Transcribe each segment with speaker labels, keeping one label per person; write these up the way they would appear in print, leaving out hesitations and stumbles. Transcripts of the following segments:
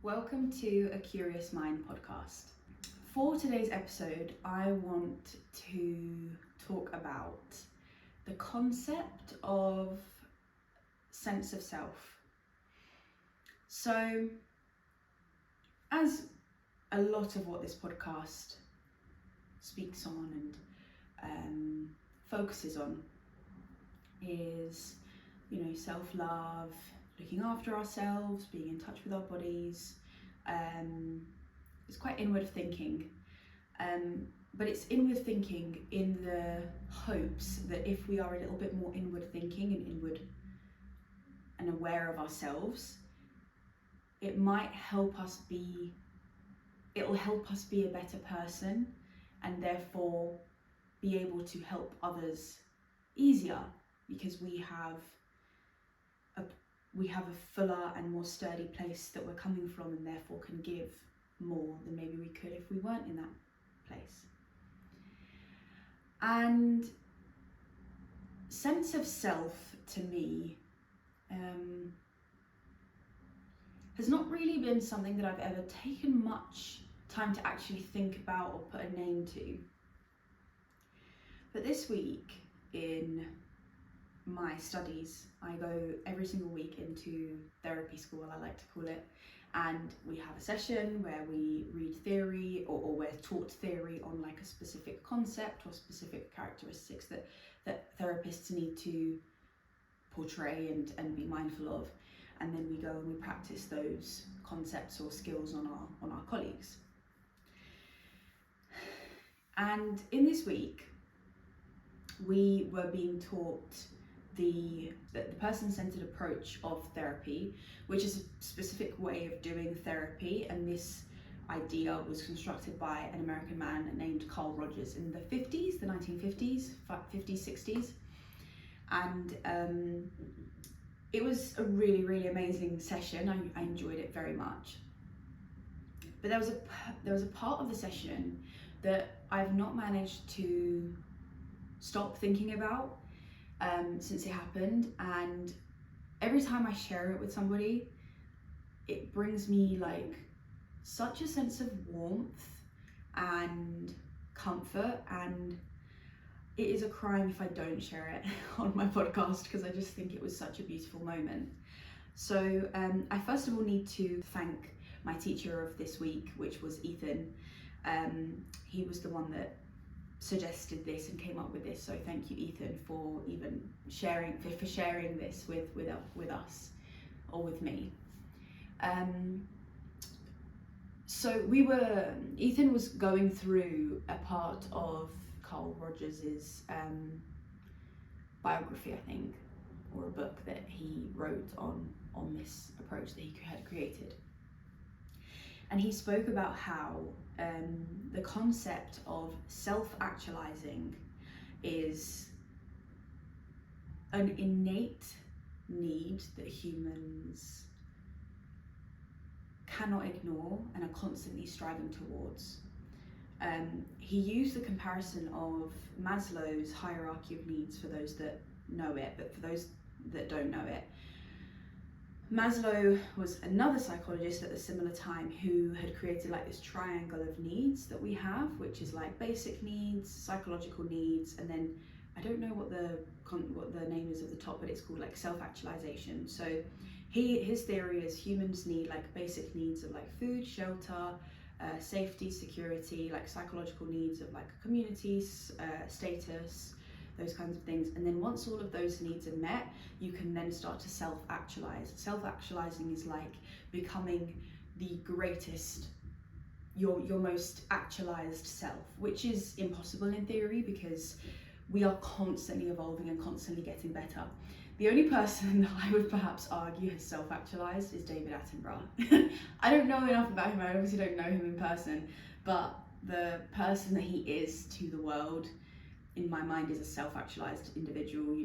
Speaker 1: Welcome to a Curious Mind podcast. For today's episode, I want to talk about the concept of sense of self. So, as a lot of what this podcast speaks on and focuses on is, self-love, looking after ourselves, being in touch with our bodies. It's quite inward thinking, but it's inward thinking in the hopes that if we are a little bit more inward thinking and inward and aware of ourselves, it'll help us be a better person, and therefore be able to help others easier, because we have a fuller and more sturdy place that we're coming from, and therefore can give more than maybe we could if we weren't in that place. And sense of self, to me, has not really been something that I've ever taken much time to actually think about or put a name to. But this week in my studies, I go every single week into therapy school, I like to call it, and we have a session where we read theory or we're taught theory on like a specific concept or specific characteristics that therapists need to portray and be mindful of, and then we go and we practice those concepts or skills on our colleagues. And in this week we were being taught the person-centered approach of therapy, which is a specific way of doing therapy, and this idea was constructed by an American man named Carl Rogers in the 1950s, 60s, and it was a really, really amazing session. I enjoyed it very much, but there was a part of the session that I've not managed to stop thinking about since it happened, and every time I share it with somebody, it brings me like such a sense of warmth and comfort, and it is a crime if I don't share it on my podcast, because I just think it was such a beautiful moment. So I first of all need to thank my teacher of this week, which was Ethan. He was the one that suggested this and came up with this, so thank you, Ethan, for even sharing this with us or with me. So Ethan was going through a part of Carl Rogers's biography, I think, or a book that he wrote on this approach that he had created. And he spoke about how the concept of self-actualizing is an innate need that humans cannot ignore and are constantly striving towards. He used the comparison of Maslow's hierarchy of needs for those that know it, but for those that don't know it, Maslow was another psychologist at a similar time who had created like this triangle of needs that we have, which is like basic needs, psychological needs, and then I don't know what the name is of the top, but it's called like self-actualization. So his theory is humans need like basic needs of like food, shelter, safety, security, like psychological needs of like communities, status, those kinds of things. And then once all of those needs are met, you can then start to self-actualize. Self-actualizing is like becoming the greatest, your most actualized self, which is impossible in theory because we are constantly evolving and constantly getting better. The only person that I would perhaps argue has self-actualized is David Attenborough. I don't know enough about him, I obviously don't know him in person, but the person that he is to the world, in my mind, is a self-actualized individual,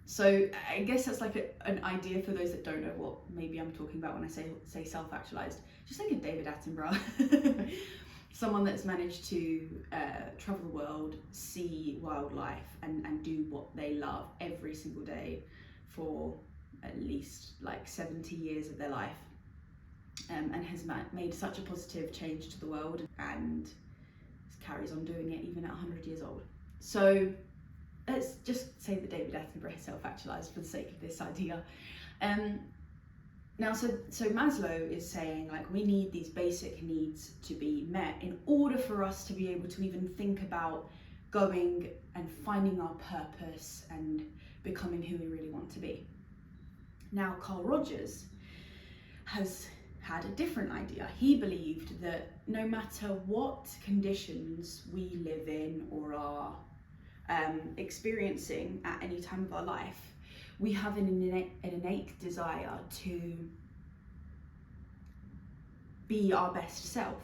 Speaker 1: So I guess that's like an idea for those that don't know what maybe I'm talking about when I say self-actualized. Just think of David Attenborough. Someone that's managed to travel the world, see wildlife, and do what they love every single day for at least like 70 years of their life. and has made such a positive change to the world, and carries on doing it even at 100 years old. So let's just say that David Attenborough self-actualized for the sake of this idea. Now, so Maslow is saying, like, we need these basic needs to be met in order for us to be able to even think about going and finding our purpose and becoming who we really want to be. Now, Carl Rogers has had a different idea. He believed that no matter what conditions we live in or are experiencing at any time of our life, we have an innate desire to be our best self.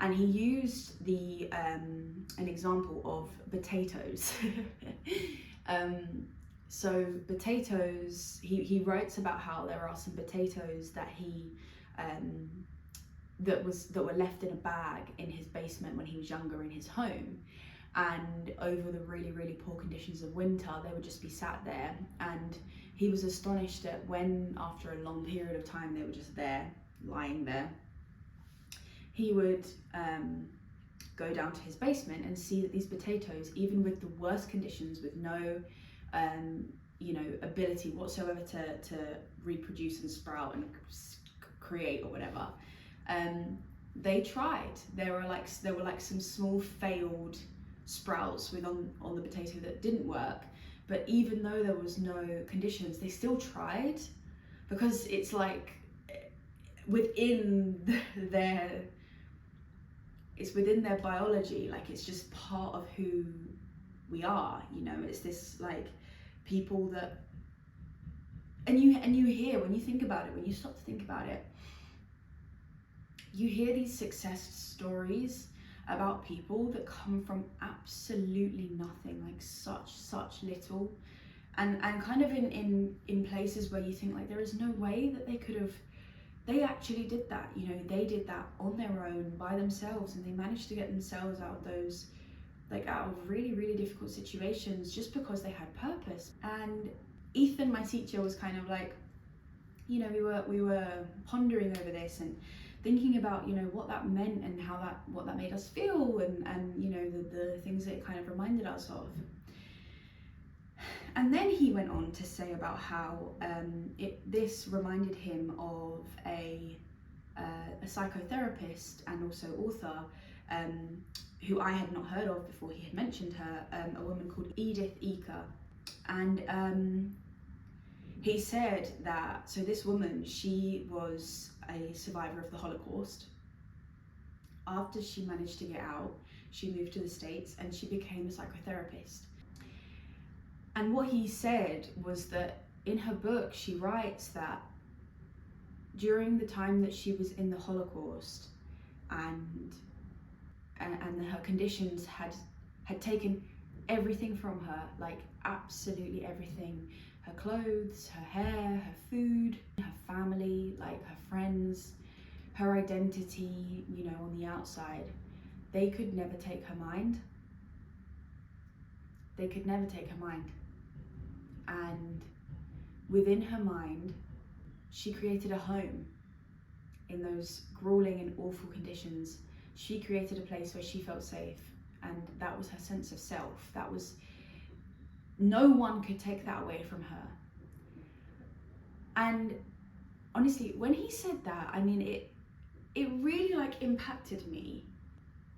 Speaker 1: And he used an example of potatoes. So potatoes, he writes about how there are some potatoes that that were left in a bag in his basement when he was younger in his home. And over the really, really poor conditions of winter, they would just be sat there. And he was astonished that when, after a long period of time, they were just there, lying there, he would go down to his basement and see that these potatoes, even with the worst conditions, with no ability whatsoever to reproduce and sprout and create or whatever, they tried. There were like some small failed sprouts on the potato that didn't work, but even though there was no conditions, they still tried, because it's like within their biology, like it's just part of who we are, it's this like people that, and you hear, when you think about it, when you stop to think about it, you hear these success stories about people that come from absolutely nothing, like such little, and kind of in places where you think like there is no way that they actually did that, they did that on their own by themselves, and they managed to get themselves out of those, like out of really, really difficult situations just because they had purpose. And Ethan, my teacher, was kind of like, we were pondering over this and thinking about what that meant and what that made us feel, and the things that it kind of reminded us of. And then he went on to say about how this reminded him of a psychotherapist and also author who I had not heard of before he had mentioned her, a woman called Edith Eger. And he said that, so this woman, she was a survivor of the Holocaust. After she managed to get out, she moved to the States and she became a psychotherapist. And what he said was that in her book, she writes that during the time that she was in the Holocaust and her conditions had taken everything from her, like absolutely everything. Her clothes, her hair, her food, her family, like her friends, her identity, on the outside. They could never take her mind. They could never take her mind. And within her mind, she created a home in those grueling and awful conditions. She created a place where she felt safe, and that was her sense of self. That was, no one could take that away from her. And honestly, when he said that, I mean, it really like impacted me,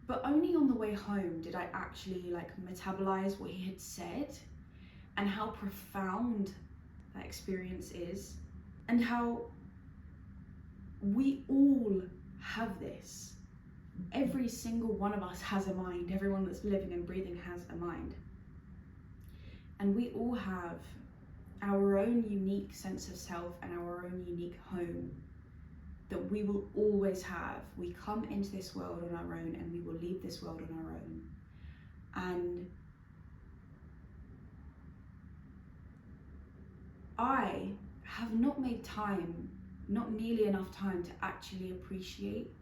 Speaker 1: but only on the way home did I actually like metabolize what he had said and how profound that experience is, and how we all have this. Every single one of us has a mind. Everyone that's living and breathing has a mind. And we all have our own unique sense of self and our own unique home that we will always have. We come into this world on our own and we will leave this world on our own. And I have not made time, not nearly enough time, to actually appreciate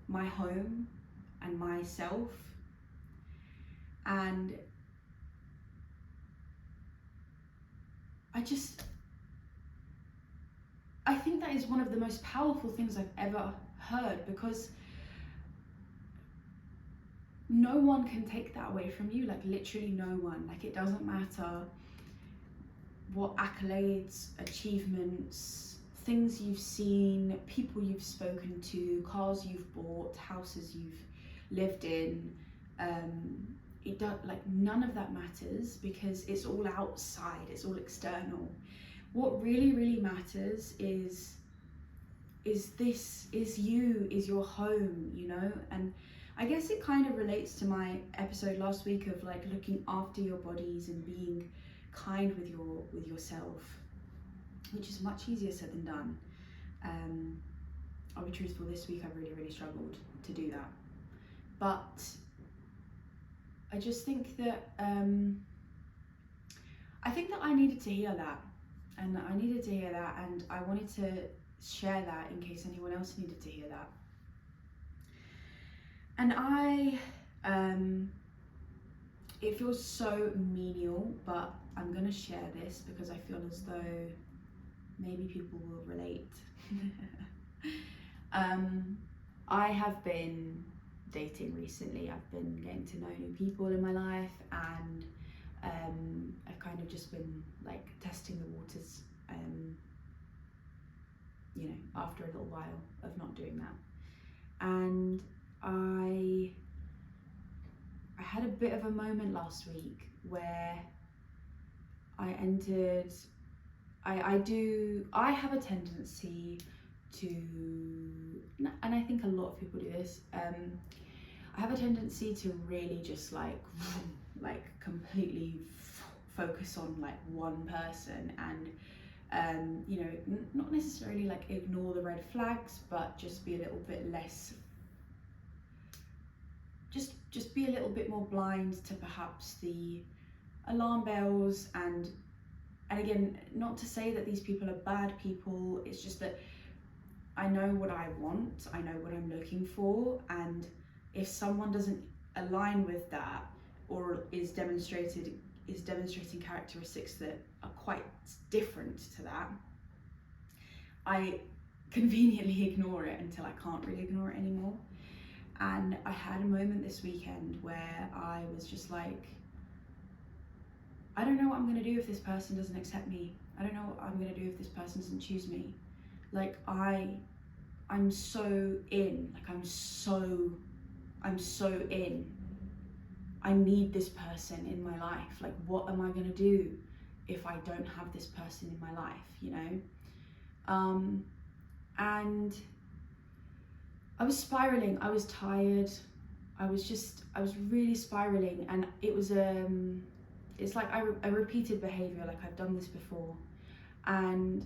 Speaker 1: my home and myself. And I think that is one of the most powerful things I've ever heard, because no one can take that away from you, like literally no one. Like, it doesn't matter what accolades, achievements, things you've seen, people you've spoken to, cars you've bought, houses you've lived in, it does, like, none of that matters, because it's all outside, it's all external. What really matters is you, is your home, you know. And I guess it kind of relates to my episode last week of like looking after your bodies and being kind with yourself, which is much easier said than done. I'll be truthful, this week I've really struggled to do that, but I just think that I needed to hear that, and I wanted to share that in case anyone else needed to hear that. And it feels so menial, but I'm gonna share this because I feel as though maybe people will relate. I have been dating recently. I've been getting to know new people in my life, and I've kind of just been like testing the waters, you know, after a little while of not doing that. And I had a bit of a moment last week where I entered, I have a tendency to, and I think a lot of people do this, I have a tendency to really just like completely focus on like one person, and you know, not necessarily like ignore the red flags, but just be a little bit less, just be a little bit more blind to perhaps the alarm bells. And again, not to say that these people are bad people, it's just that I know what I want, I know what I'm looking for, and if someone doesn't align with that, or is demonstrating characteristics that are quite different to that, I conveniently ignore it until I can't really ignore it anymore. And I had a moment this weekend where I was just like, I don't know what I'm gonna do if this person doesn't accept me. I don't know what I'm gonna do if this person doesn't choose me. Like, I'm so in, like I'm so in. I need this person in my life. Like, what am I gonna do if I don't have this person in my life, you know? And I was spiraling, I was tired, I was really spiraling, and it was, it's like a repeated behavior, like I've done this before, and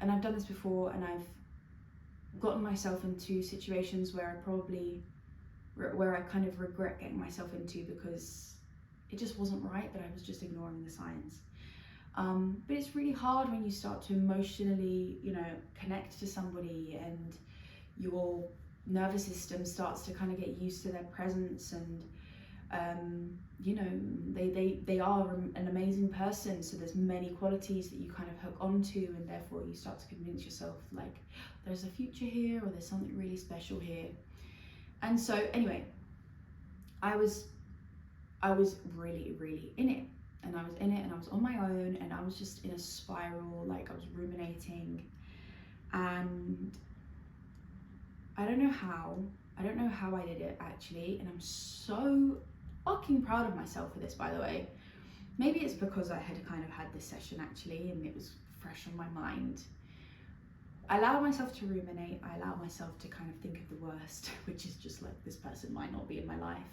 Speaker 1: I've done this before, and I've gotten myself into situations where I kind of regret getting myself into, because it just wasn't right, but I was just ignoring the signs. But it's really hard when you start to emotionally, you know, connect to somebody, and your nervous system starts to kind of get used to their presence, and you know, they are an amazing person, so there's many qualities that you kind of hook onto, and therefore you start to convince yourself like there's a future here, or there's something really special here. And so anyway, I was really in it, and I was on my own, and I was just in a spiral, like I was ruminating, and I don't know how I did it actually, and I'm so fucking proud of myself for this, by the way. Maybe it's because I had kind of had this session actually, and it was fresh on my mind. I allow myself to ruminate, I allow myself to kind of think of the worst, which is just like, this person might not be in my life,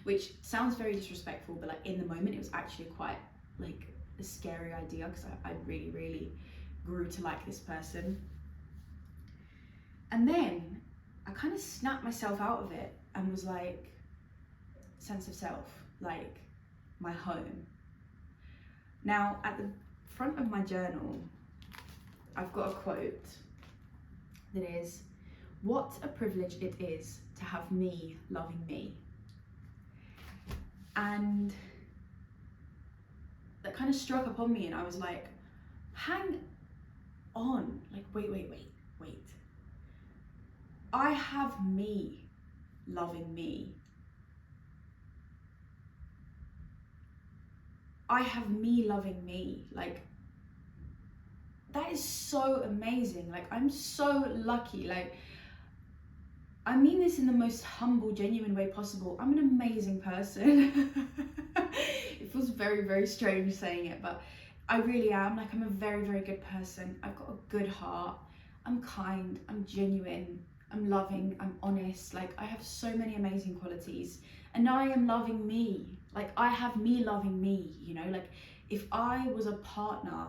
Speaker 1: which sounds very disrespectful, but like in the moment it was actually quite like a scary idea, because I really grew to like this person. And then I kind of snapped myself out of it and was like, sense of self, like my home. Now at the front of my journal, I've got a quote that is, "What a privilege it is to have me loving me." And that kind of struck upon me, and I was like, hang on. Like, wait. I have me loving me. I have me loving me. Like, that is so amazing. Like, I'm so lucky. Like, I mean this in the most humble, genuine way possible. I'm an amazing person. It feels very, very strange saying it, but I really am. Like, I'm a very, very good person. I've got a good heart. I'm kind. I'm genuine. I'm loving. I'm honest. Like, I have so many amazing qualities, and I am loving me. Like, I have me loving me, you know? Like, if I was a partner,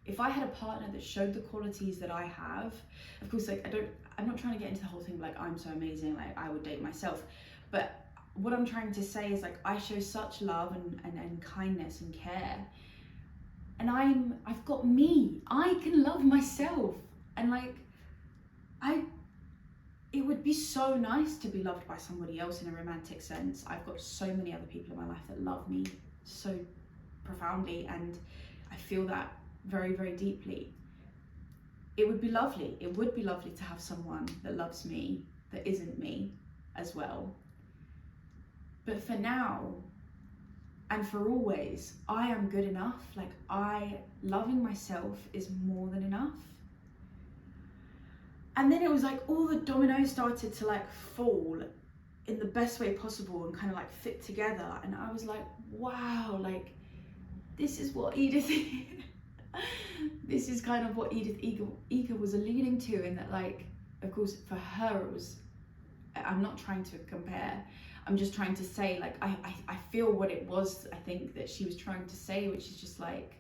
Speaker 1: if I had a partner that showed the qualities that I have, of course, like, I'm not trying to get into the whole thing like I'm so amazing, like I would date myself, but what I'm trying to say is, like, I show such love and kindness and care, and I've got me. I can love myself, and like, it would be so nice to be loved by somebody else in a romantic sense. I've got so many other people in my life that love me so profoundly, and I feel that very, very deeply. It would be lovely. It would be lovely to have someone that loves me, that isn't me as well. But for now, and for always, I am good enough. Like, loving myself is more than enough. And then it was like all the dominoes started to like fall in the best way possible and kind of like fit together. And I was like, wow, like, this is what this is kind of what Edith Eger was alluding to, in that, like, of course, for her, it was, I'm not trying to compare, I'm just trying to say, like, I feel what it was, I think, that she was trying to say, which is just like,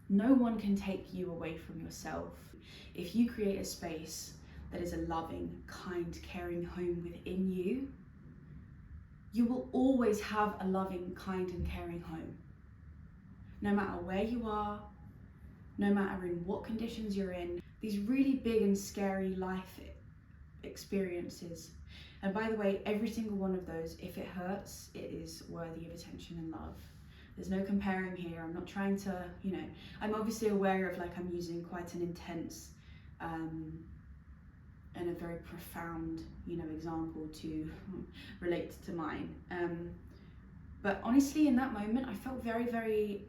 Speaker 1: no one can take you away from yourself. If you create a space that is a loving, kind, caring home within you, you will always have a loving, kind, and caring home. No matter where you are, no matter in what conditions you're in, these really big and scary life experiences. And by the way, every single one of those, if it hurts, it is worthy of attention and love. There's no comparing here. I'm not trying to, you know, I'm obviously aware of, like, I'm using quite an intense and a very profound, you know, example to relate to mine. But honestly, in that moment, I felt very, very,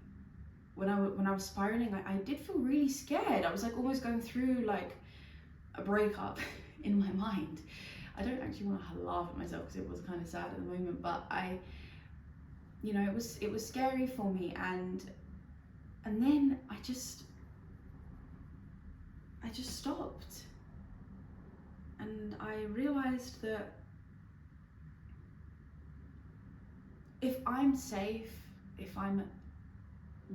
Speaker 1: when I was spiraling, I did feel really scared. I was like almost going through like a breakup in my mind. I don't actually want to laugh at myself because it was kind of sad at the moment, but you know, it was scary for me, and then I just stopped, and I realized that if I'm safe, if I'm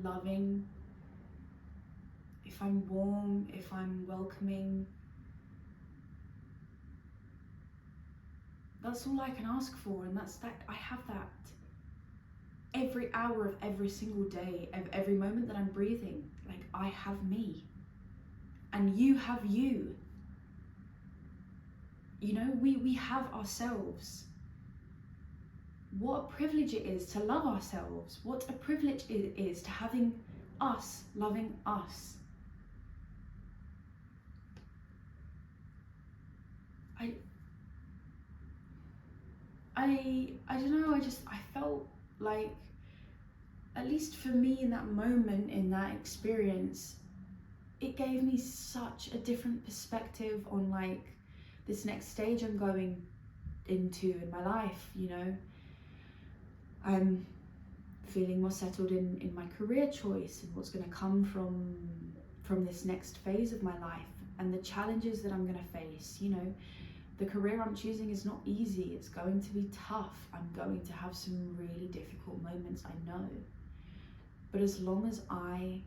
Speaker 1: loving, if I'm warm, if I'm welcoming, that's all I can ask for. And that's that. I have that every hour of every single day, of every moment that I'm breathing. Like, I have me, and you have you. You know, we have ourselves. What a privilege it is to love ourselves. What a privilege it is to having us loving us. I don't know, I felt like, at least for me in that moment, in that experience, it gave me such a different perspective on like this next stage I'm going into in my life, you know. I'm feeling more settled in my career choice and what's going to come from this next phase of my life, and the challenges that I'm going to face. You know, the career I'm choosing is not easy. It's going to be tough. I'm going to have some really difficult moments, I know. But as long as I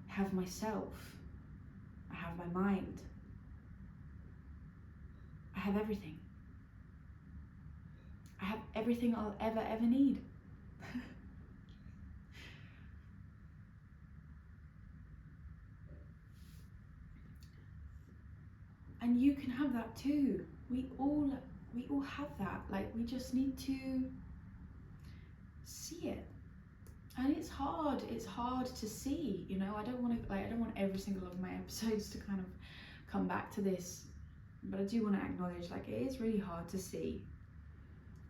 Speaker 1: have myself, I have my mind, I have everything. I have everything I'll ever need. And you can have that too. We all have that. Like, we just need to see it. And it's hard to see, you know. I don't want every single of my episodes to kind of come back to this, but I do want to acknowledge, like, it is really hard to see,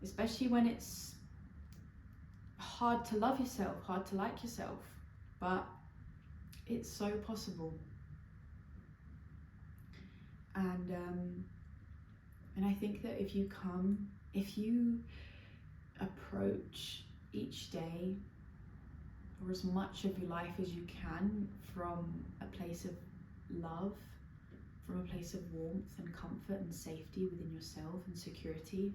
Speaker 1: especially when it's hard to love yourself, hard to like yourself, but it's so possible. And I think that if you approach each day, or as much of your life as you can, from a place of love, from a place of warmth and comfort and safety within yourself and security,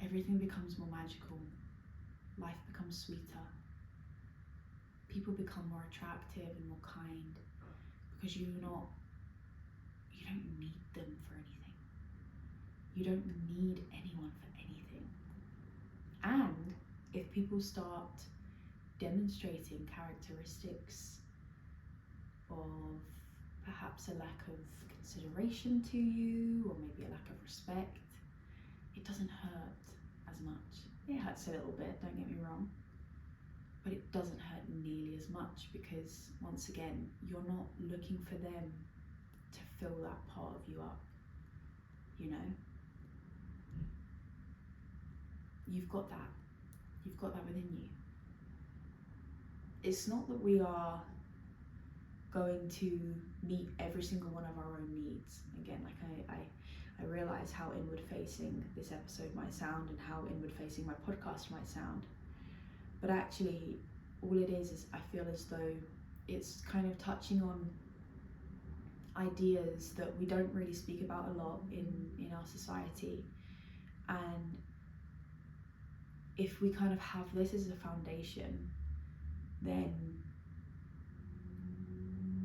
Speaker 1: everything becomes more magical. Life becomes sweeter. People become more attractive and more kind, because you don't need them for anything. You don't need anyone for anything. And if people start demonstrating characteristics of perhaps a lack of consideration to you, or maybe a lack of respect, it doesn't hurt as much. It hurts a little bit, don't get me wrong, but it doesn't hurt nearly as much, because once again, you're not looking for them to fill that part of you up, you know? You've got that within you. It's not that we are going to meet every single one of our own needs. Again, like I realize how inward facing this episode might sound, and how inward facing my podcast might sound, but actually all it is I feel as though it's kind of touching on ideas that we don't really speak about a lot in our society. And if we kind of have this as a foundation, then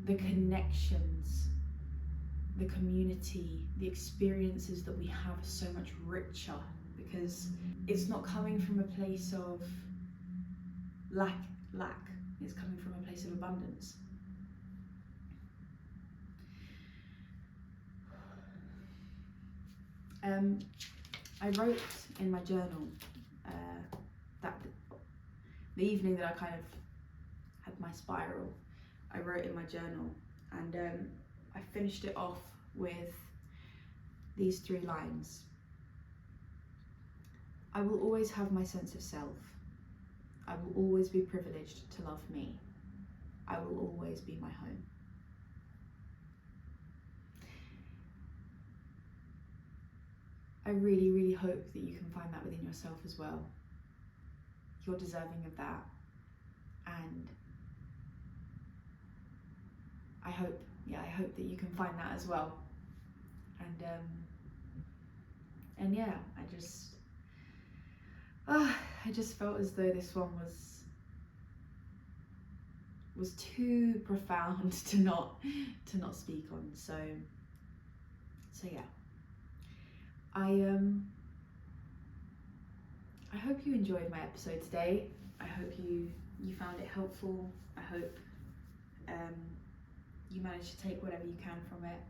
Speaker 1: the connections, the community, the experiences that we have are so much richer, because it's not coming from a place of lack, it's coming from a place of abundance. I wrote in my journal that the evening that I kind of had my spiral, I wrote in my journal, and I finished it off with these 3 lines. I will always have my sense of self. I will always be privileged to love me. I will always be my home. I really, really hope that you can find that within yourself as well. You're deserving of that. And I hope that you can find that as well. And yeah, I just felt as though this one was too profound to not speak on. So yeah. I hope you enjoyed my episode today. I hope you found it helpful. I hope you managed to take whatever you can from it.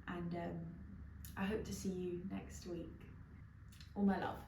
Speaker 1: And I hope to see you next week. All my love.